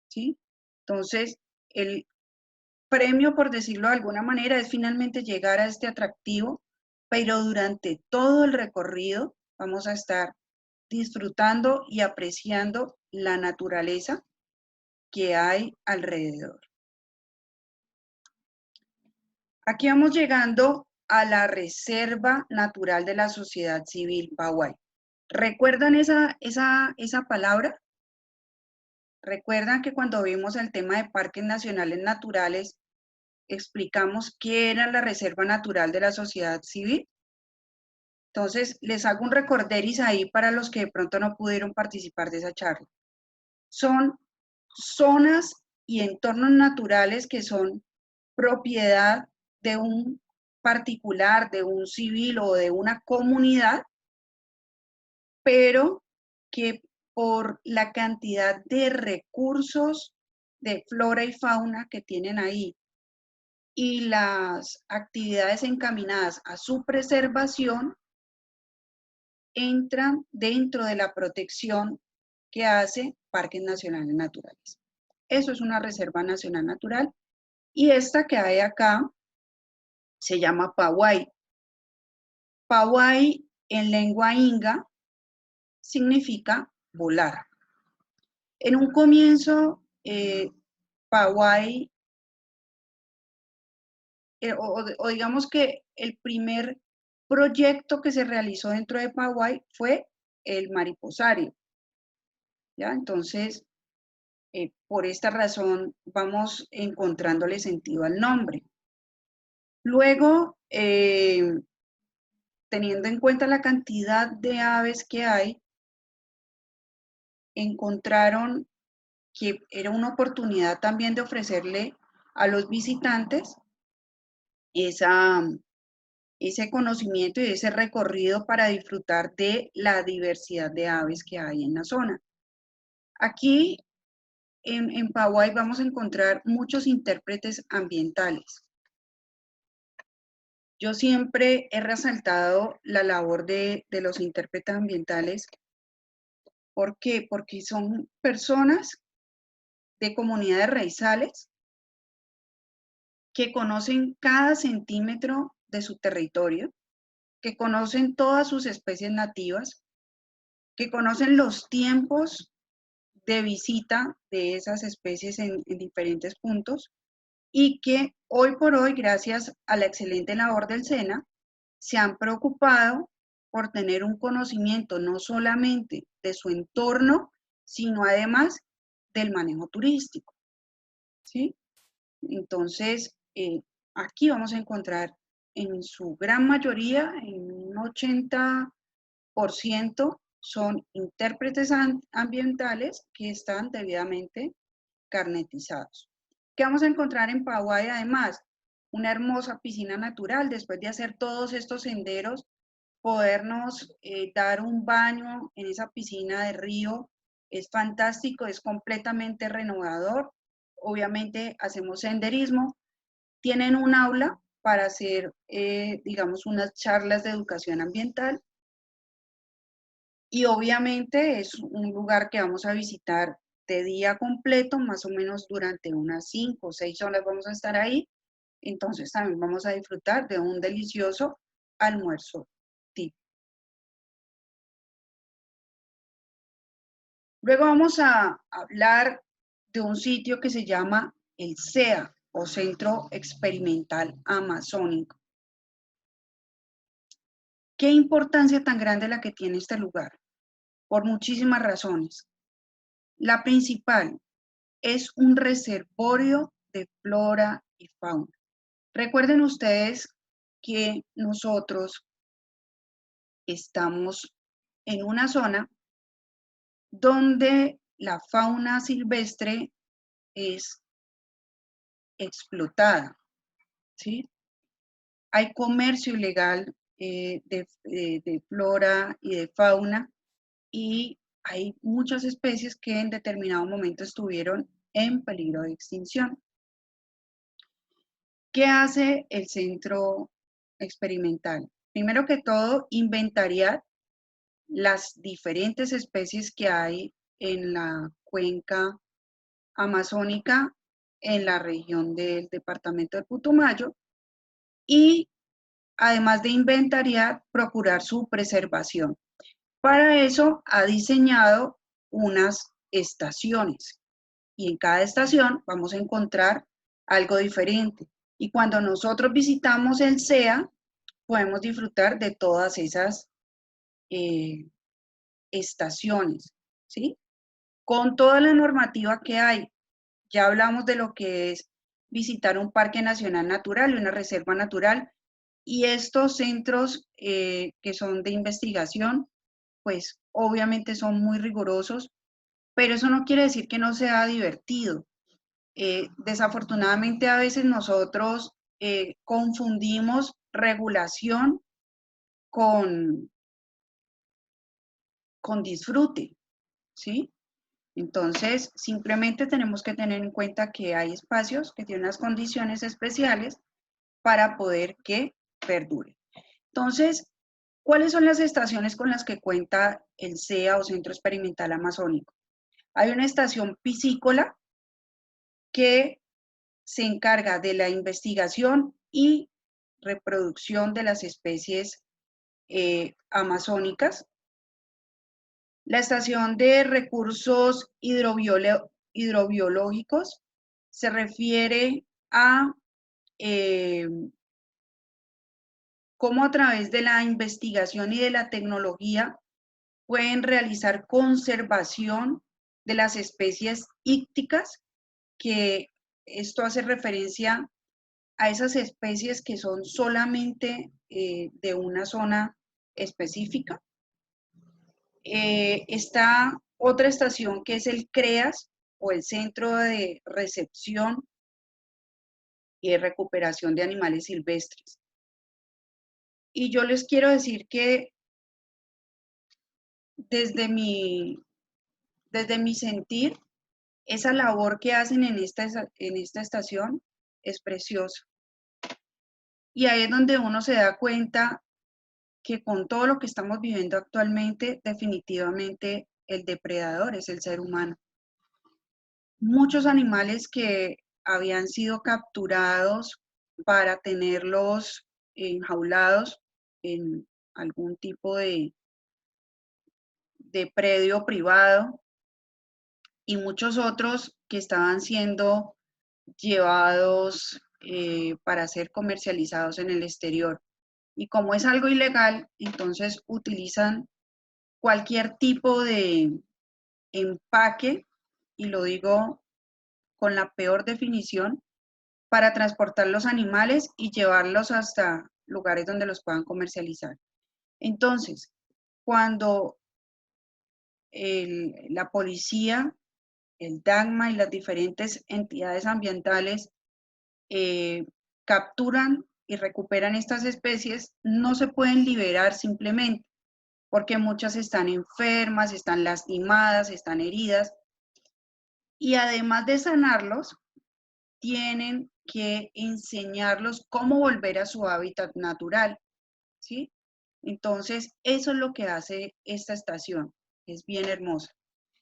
¿sí? Entonces, el premio, por decirlo de alguna manera, es finalmente llegar a este atractivo, pero durante todo el recorrido vamos a estar disfrutando y apreciando la naturaleza que hay alrededor. Aquí vamos llegando a la Reserva Natural de la Sociedad Civil Pawái. ¿Recuerdan esa palabra? ¿Recuerdan que cuando vimos el tema de parques nacionales naturales, explicamos qué era la Reserva Natural de la Sociedad Civil? Entonces, les hago un recorderis ahí para los que de pronto no pudieron participar de esa charla. Son zonas y entornos naturales que son propiedad de un particular, de un civil o de una comunidad, pero que por la cantidad de recursos de flora y fauna que tienen ahí y las actividades encaminadas a su preservación, entran dentro de la protección que hace Parques Nacionales Naturales. Eso es una Reserva Nacional Natural y esta que hay acá se llama Pawái. Pawái en lengua inga significa volar. En un comienzo, Pawái, o digamos que el primer proyecto que se realizó dentro de Pawái fue el mariposario. ¿Ya? Entonces, por esta razón vamos encontrándole sentido al nombre. Luego, teniendo en cuenta la cantidad de aves que hay, encontraron que era una oportunidad también de ofrecerle a los visitantes ese conocimiento y ese recorrido para disfrutar de la diversidad de aves que hay en la zona. Aquí en Pawái vamos a encontrar muchos intérpretes ambientales. Yo siempre he resaltado la labor de los intérpretes ambientales. ¿Por qué? Porque son personas de comunidades raizales que conocen cada centímetro de su territorio, que conocen todas sus especies nativas, que conocen los tiempos de visita de esas especies en diferentes puntos y que hoy por hoy, gracias a la excelente labor del SENA, se han preocupado por tener un conocimiento no solamente de su entorno, sino además del manejo turístico, ¿sí? Entonces, aquí vamos a encontrar en su gran mayoría, en un 80%, son intérpretes ambientales que están debidamente carnetizados. ¿Qué vamos a encontrar en Pawái además? Una hermosa piscina natural. Después de hacer todos estos senderos, podernos dar un baño en esa piscina de río es fantástico, es completamente renovador. Obviamente hacemos senderismo. Tienen un aula para hacer, digamos, unas charlas de educación ambiental. Y obviamente es un lugar que vamos a visitar de día completo, más o menos durante unas 5 o 6 horas vamos a estar ahí. Entonces también vamos a disfrutar de un delicioso almuerzo típico. Luego vamos a hablar de un sitio que se llama el CEA o Centro Experimental Amazónico. ¿Qué importancia tan grande la que tiene este lugar? Por muchísimas razones. La principal es un reservorio de flora y fauna. Recuerden ustedes que nosotros estamos en una zona donde la fauna silvestre es explotada, ¿sí? Hay comercio ilegal de flora y de fauna y hay muchas especies que en determinado momento estuvieron en peligro de extinción. ¿Qué hace el centro experimental? Primero que todo, inventariar las diferentes especies que hay en la cuenca amazónica, en la región del departamento de Putumayo, y además de inventariar, procurar su preservación. Para eso ha diseñado unas estaciones y en cada estación vamos a encontrar algo diferente. Y cuando nosotros visitamos el CEA, podemos disfrutar de todas esas estaciones, ¿sí? Con toda la normativa que hay. Ya hablamos de lo que es visitar un parque nacional natural y una reserva natural, y estos centros que son de investigación, pues obviamente son muy rigurosos, pero eso no quiere decir que no sea divertido. Desafortunadamente a veces nosotros confundimos regulación con, con disfrute, ¿sí? Entonces, simplemente tenemos que tener en cuenta que hay espacios que tienen unas condiciones especiales para poder que perdure. Entonces, ¿cuáles son las estaciones con las que cuenta el CEA o Centro Experimental Amazónico? Hay una estación piscícola que se encarga de la investigación y reproducción de las especies amazónicas. La estación de recursos hidrobiológicos se refiere a cómo a través de la investigación y de la tecnología pueden realizar conservación de las especies ícticas, que esto hace referencia a esas especies que son solamente de una zona específica. Está otra estación que es el CREAS o el Centro de Recepción y de Recuperación de Animales Silvestres. Y yo les quiero decir que desde mi, desde mi sentir, esa labor que hacen en esta estación es preciosa. Y ahí es donde uno se da cuenta que con todo lo que estamos viviendo actualmente, definitivamente el depredador es el ser humano. Muchos animales que habían sido capturados para tenerlos enjaulados en algún tipo de predio privado, y muchos otros que estaban siendo llevados para ser comercializados en el exterior. Y como es algo ilegal, entonces utilizan cualquier tipo de empaque, y lo digo con la peor definición, para transportar los animales y llevarlos hasta lugares donde los puedan comercializar. Entonces, cuando la policía, el DAGMA y las diferentes entidades ambientales capturan y recuperan estas especies, no se pueden liberar simplemente, porque muchas están enfermas, están lastimadas, están heridas, y además de sanarlos, tienen que enseñarlos cómo volver a su hábitat natural, ¿sí? Entonces, eso es lo que hace esta estación, es bien hermosa.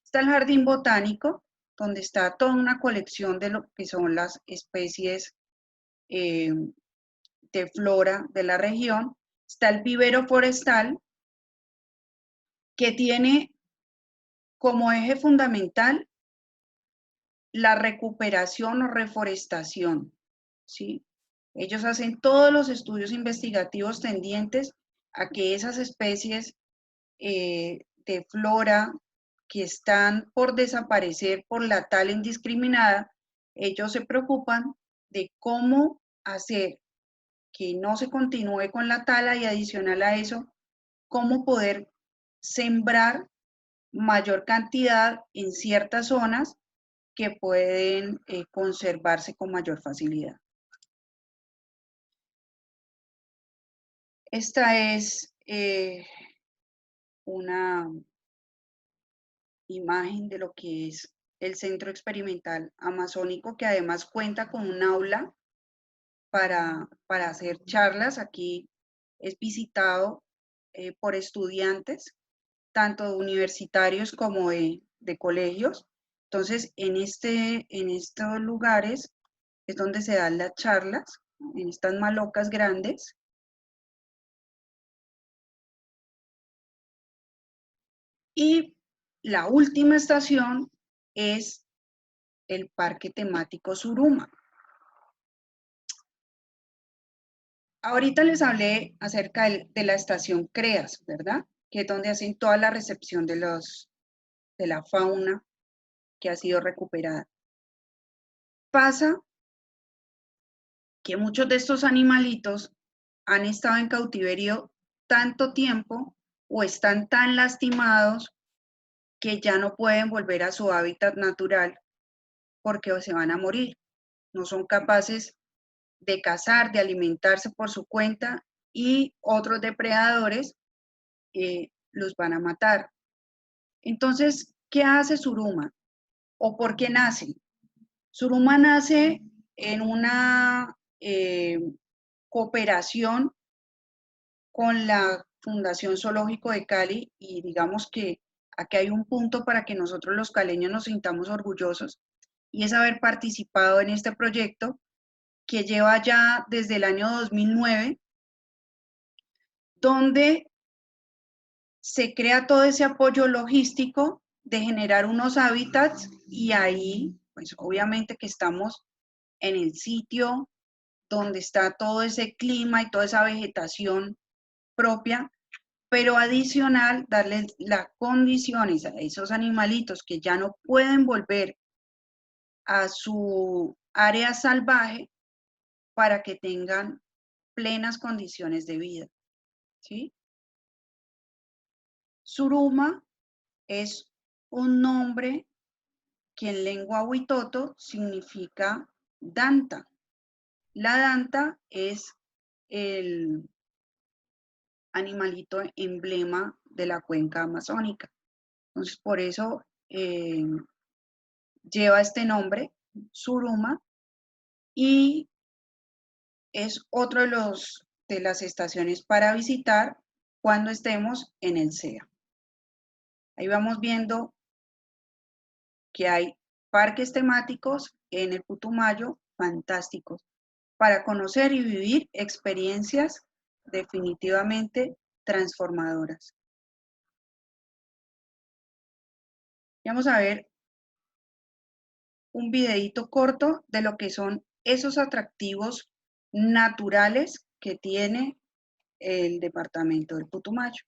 Está el jardín botánico, donde está toda una colección de lo que son las especies de flora de la región. Está el vivero forestal, que tiene como eje fundamental la recuperación o reforestación, ¿sí? Ellos hacen todos los estudios investigativos tendientes a que esas especies de flora que están por desaparecer por la tala indiscriminada, ellos se preocupan de cómo hacer que no se continúe con la tala y adicional a eso, cómo poder sembrar mayor cantidad en ciertas zonas que pueden conservarse con mayor facilidad. Esta es una imagen de lo que es el Centro Experimental Amazónico, que además cuenta con un aula para hacer charlas. Aquí es visitado por estudiantes, tanto universitarios como de colegios. Entonces, en estos lugares es donde se dan las charlas, en estas malocas grandes. Y la última estación es el Parque Temático Suruma. Ahorita les hablé acerca de la estación CREAS, ¿verdad? Que es donde hacen toda la recepción de la fauna que ha sido recuperada. Pasa que muchos de estos animalitos han estado en cautiverio tanto tiempo o están tan lastimados que ya no pueden volver a su hábitat natural porque se van a morir. No son capaces de cazar, de alimentarse por su cuenta y otros depredadores los van a matar. Entonces, ¿qué hace Suruma? ¿O por qué nace? Suruma nace en una cooperación con la Fundación Zoológico de Cali, y digamos que aquí hay un punto para que nosotros los caleños nos sintamos orgullosos, y es haber participado en este proyecto que lleva ya desde el año 2009, donde se crea todo ese apoyo logístico de generar unos hábitats, y ahí, pues obviamente que estamos en el sitio donde está todo ese clima y toda esa vegetación propia, pero adicional darles las condiciones a esos animalitos que ya no pueden volver a su área salvaje para que tengan plenas condiciones de vida, ¿sí? Suruma es un nombre que en lengua huitoto significa danta. La danta es el animalito emblema de la cuenca amazónica. Entonces, por eso lleva este nombre, Suruma, y es otro de las estaciones para visitar cuando estemos en el SEA. Ahí vamos viendo que hay parques temáticos en el Putumayo fantásticos para conocer y vivir experiencias definitivamente transformadoras. Vamos a ver un videíto corto de lo que son esos atractivos naturales que tiene el departamento del Putumayo.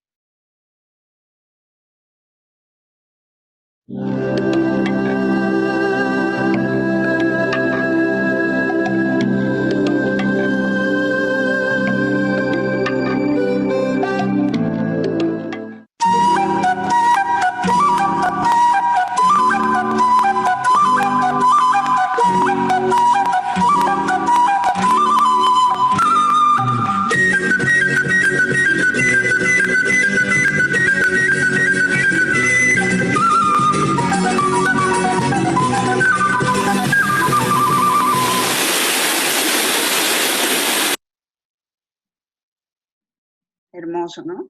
Hermoso, ¿no?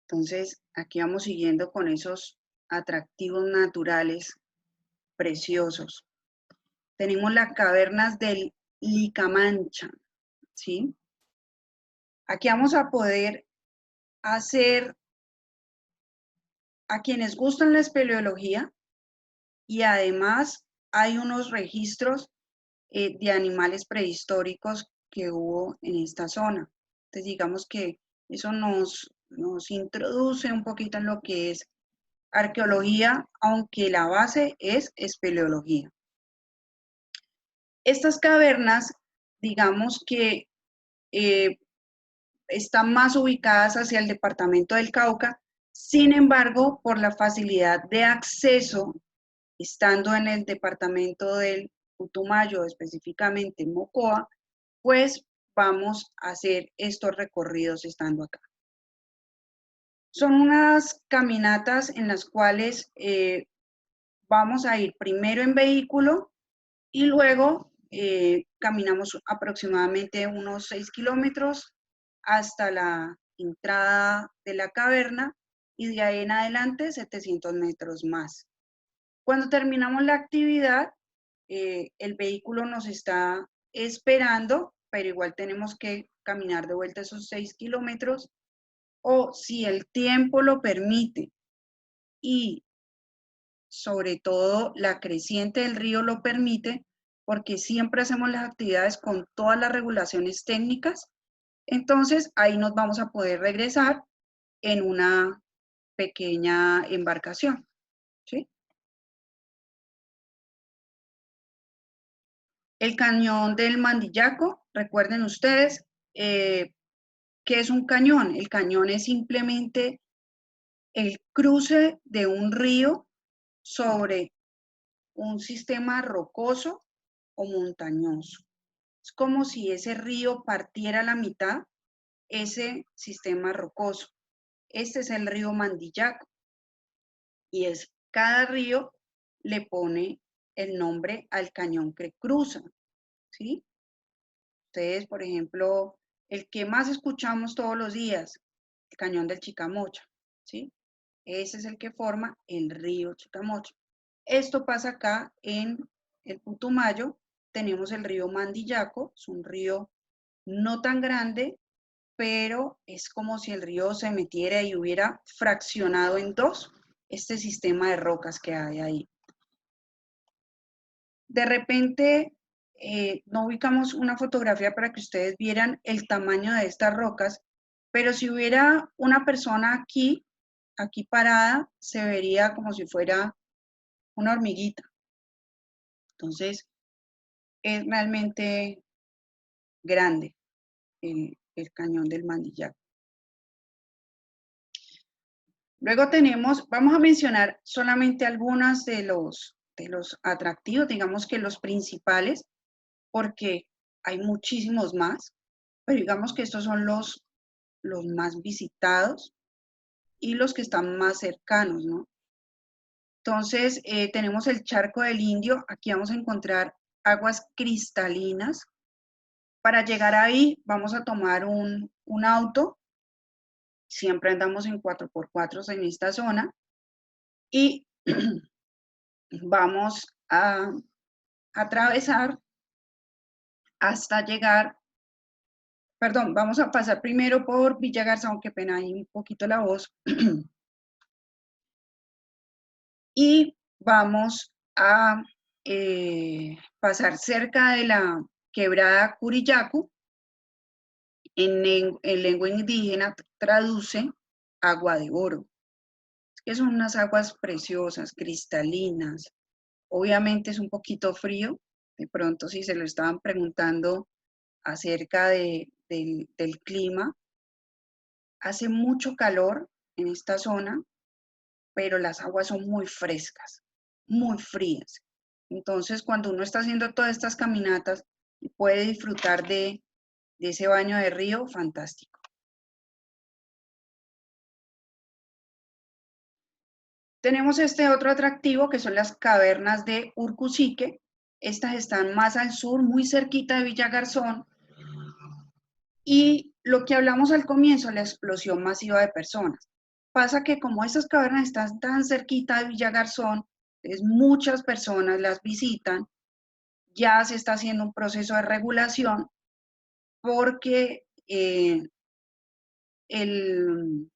Entonces, aquí vamos siguiendo con esos atractivos naturales preciosos. Tenemos las cavernas del Licamancha, ¿sí? Aquí vamos a poder hacer, a quienes gustan la espeleología, y además hay unos registros de animales prehistóricos que hubo en esta zona. Entonces, digamos que eso nos introduce un poquito en lo que es arqueología, aunque la base es espeleología. Estas cavernas, digamos que están más ubicadas hacia el departamento del Cauca, sin embargo, por la facilidad de acceso, estando en el departamento del Putumayo, específicamente en Mocoa, pues vamos a hacer estos recorridos estando acá. Son unas caminatas en las cuales vamos a ir primero en vehículo y luego caminamos aproximadamente unos 6 kilómetros hasta la entrada de la caverna y de ahí en adelante 700 metros más. Cuando terminamos la actividad, el vehículo nos está esperando, pero igual tenemos que caminar de vuelta esos 6 kilómetros, o si el tiempo lo permite y sobre todo la creciente del río lo permite, porque siempre hacemos las actividades con todas las regulaciones técnicas, entonces ahí nos vamos a poder regresar en una pequeña embarcación, ¿sí? El cañón del Mandillaco, recuerden ustedes que es un cañón. El cañón es simplemente el cruce de un río sobre un sistema rocoso o montañoso. Es como si ese río partiera a la mitad, ese sistema rocoso. Este es el río Mandillaco y es cada río le pone el nombre al cañón que cruza, ¿sí? Ustedes, por ejemplo, el que más escuchamos todos los días, el cañón del Chicamocha, ¿sí? Ese es el que forma el río Chicamocha. Esto pasa acá en el Putumayo. Tenemos el río Mandillaco, es un río no tan grande, pero es como si el río se metiera y hubiera fraccionado en dos este sistema de rocas que hay ahí. De repente, no ubicamos una fotografía para que ustedes vieran el tamaño de estas rocas, pero si hubiera una persona aquí parada, se vería como si fuera una hormiguita. Entonces, es realmente grande el cañón del Mandillaco. Luego tenemos, vamos a mencionar solamente algunos de los atractivos, digamos que los principales, porque hay muchísimos más, pero digamos que estos son los más visitados y los que están más cercanos, ¿no? Entonces, tenemos el Charco del Indio, aquí vamos a encontrar aguas cristalinas. Para llegar ahí vamos a tomar un auto, siempre andamos en 4x4 en esta zona, y vamos a atravesar hasta llegar, perdón, vamos a pasar primero por Villa Garza, aunque pena ahí un poquito la voz, y vamos a pasar cerca de la quebrada Curillacu. En lengua indígena traduce agua de oro, que son unas aguas preciosas, cristalinas. Obviamente es un poquito frío, de pronto si se lo estaban preguntando acerca del clima, hace mucho calor en esta zona, pero las aguas son muy frescas, muy frías. Entonces, cuando uno está haciendo todas estas caminatas y puede disfrutar de ese baño de río, fantástico. Tenemos este otro atractivo que son las cavernas de Urcusique. Estas están más al sur, muy cerquita de Villa Garzón. Y Lo que hablamos al comienzo, la explosión masiva de personas. Pasa que como estas cavernas están tan cerquita de Villa Garzón, entonces muchas personas las visitan, ya se está haciendo un proceso de regulación porque el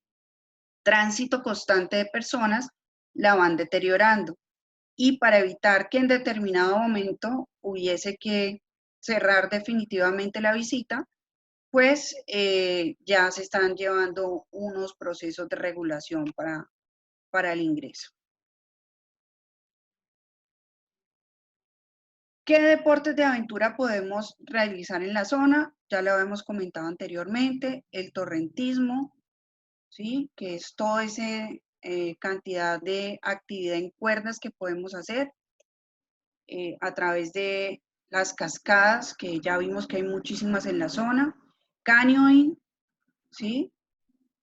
tránsito constante de personas la van deteriorando. Y para evitar que en determinado momento hubiese que cerrar definitivamente la visita, pues ya se están llevando unos procesos de regulación para el ingreso. ¿Qué deportes de aventura podemos realizar en la zona? Ya lo habíamos comentado anteriormente, el torrentismo, ¿sí? Que es toda esa cantidad de actividad en cuerdas que podemos hacer a través de las cascadas, que ya vimos que hay muchísimas en la zona, canyoning, ¿sí?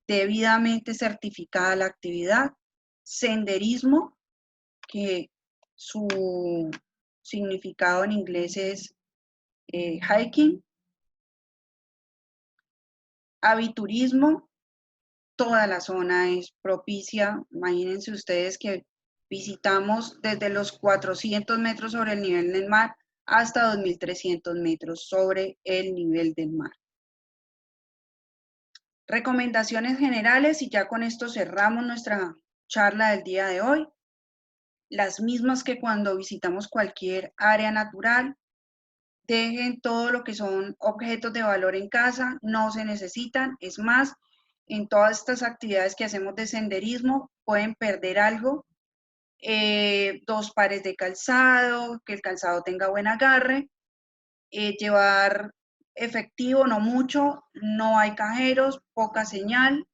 Debidamente certificada la actividad, senderismo, que su significado en inglés es hiking, aviturismo, toda la zona es propicia. Imagínense ustedes que visitamos desde los 400 metros sobre el nivel del mar hasta 2.300 metros sobre el nivel del mar. Recomendaciones generales y ya con esto cerramos nuestra charla del día de hoy. Las mismas que cuando visitamos cualquier área natural. Dejen todo lo que son objetos de valor en casa, no se necesitan. Es más, en todas estas actividades que hacemos de senderismo, pueden perder algo. 2 pares de calzado, que el calzado tenga buen agarre. Llevar efectivo, no mucho, no hay cajeros, poca señal.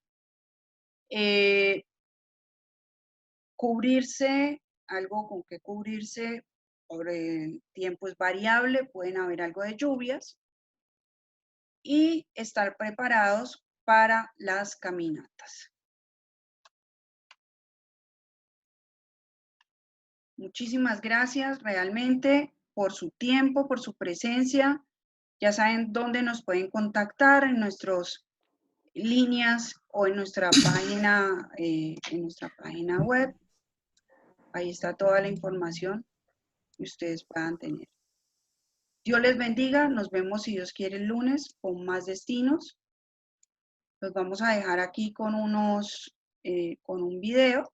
Cubrirse, algo con que cubrirse, por el tiempo es variable, pueden haber algo de lluvias. Y estar preparados para las caminatas. Muchísimas gracias realmente por su tiempo, por su presencia. Ya saben dónde nos pueden contactar en nuestras líneas o en nuestra página web. Ahí está toda la información que ustedes puedan tener. Dios les bendiga. Nos vemos si Dios quiere el lunes con más destinos. Los vamos a dejar aquí con con un video.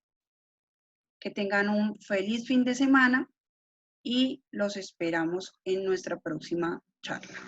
Que tengan un feliz fin de semana y los esperamos en nuestra próxima charla.